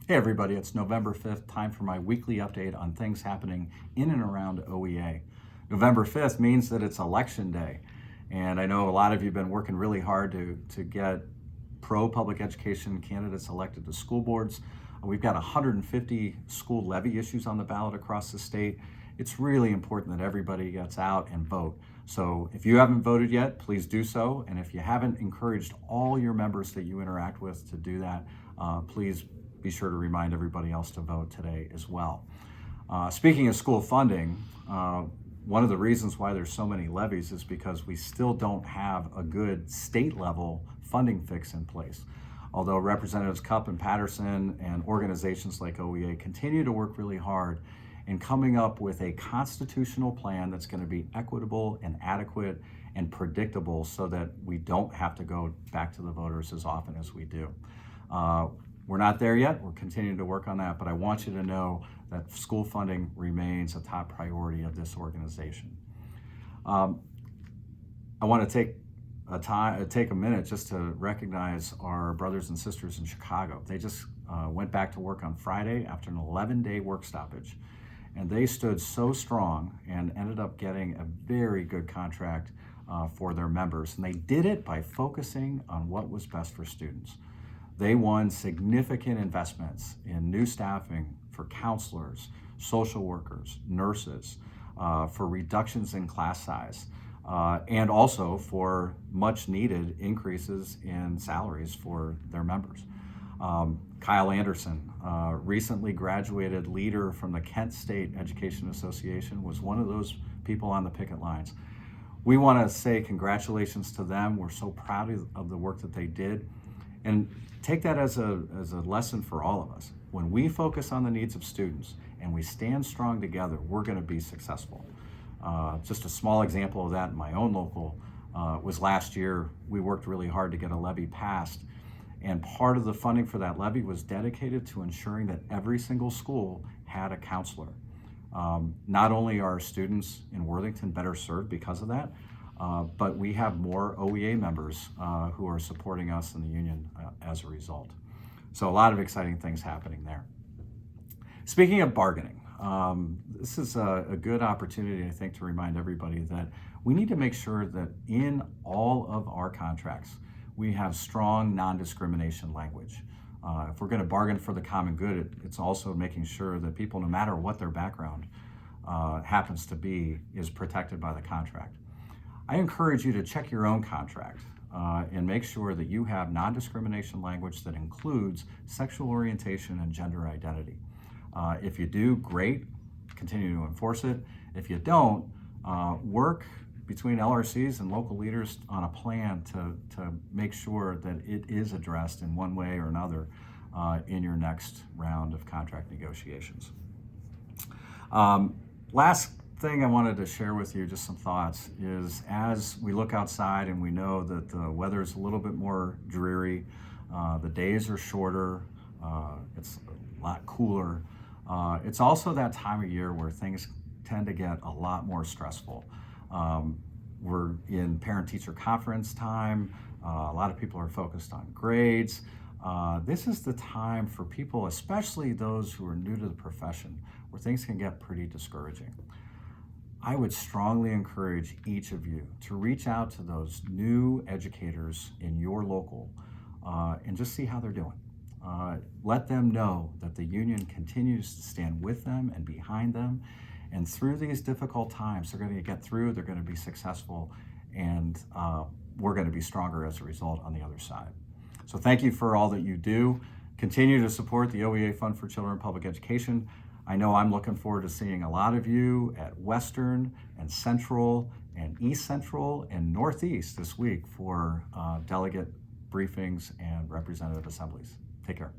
Hey everybody, it's November 5th, time for my weekly update on things happening in and around OEA. November 5th means that it's election day, and I know a lot of you have been working really hard to get pro-public education candidates elected to school boards. We've got 150 school levy issues on the ballot across the state. It's really important that everybody gets out and vote. So if you haven't voted yet, please do so. And if you haven't encouraged all your members that you interact with to do that, please be sure to remind everybody else to vote today as well. Speaking of school funding, one of the reasons why there's so many levies is because we still don't have a good state level funding fix in place. Although Representatives Cupp and Patterson and organizations like OEA continue to work really hard in coming up with a constitutional plan that's going to be equitable and adequate and predictable so that we don't have to go back to the voters as often as we do. We're not there yet. We're continuing to work on that, but I want you to know that school funding remains a top priority of this organization. I want to take a minute just to recognize our brothers and sisters in Chicago. They just went back to work on Friday after an 11-day work stoppage, and they stood so strong and ended up getting a very good contract for their members. And they did it by focusing on what was best for students. They won significant investments in new staffing for counselors, social workers, nurses, for reductions in class size, and also for much needed increases in salaries for their members. Kyle Anderson, recently graduated leader from the Kent State Education Association, was one of those people on the picket lines. We want to say congratulations to them. We're so proud of the work that they did. And take that as a lesson for all of us. When we focus on the needs of students and we stand strong together, we're going to be successful. Just a small example of that in my own local was last year. We worked really hard to get a levy passed, and part of the funding for that levy was dedicated to ensuring that every single school had a counselor. Not only are students in Worthington better served because of that, but we have more OEA members who are supporting us in the union as a result. So a lot of exciting things happening there. Speaking of bargaining, this is a good opportunity, I think, to remind everybody that we need to make sure that in all of our contracts, we have strong non-discrimination language. If we're going to bargain for the common good, it's also making sure that people, no matter what their background happens to be, is protected by the contract. I encourage you to check your own contract and make sure that you have non-discrimination language that includes sexual orientation and gender identity. If you do, great, continue to enforce it. If you don't, work between LRCs and local leaders on a plan to make sure that it is addressed in one way or another in your next round of contract negotiations. Last thing I wanted to share with you, just some thoughts, is as we look outside and we know that the weather is a little bit more dreary, the days are shorter, it's a lot cooler. It's also that time of year where things tend to get a lot more stressful. We're in parent-teacher conference time. A lot of people are focused on grades. This is the time for people, especially those who are new to the profession, where things can get pretty discouraging. I would strongly encourage each of you to reach out to those new educators in your local and just see how they're doing. Let them know that the union continues to stand with them and behind them. And through these difficult times, they're going to get through, they're going to be successful, and we're going to be stronger as a result on the other side. So thank you for all that you do. Continue to support the OEA Fund for Children in Public Education. I know I'm looking forward to seeing a lot of you at Western and Central and East Central and Northeast this week for delegate briefings and representative assemblies. Take care.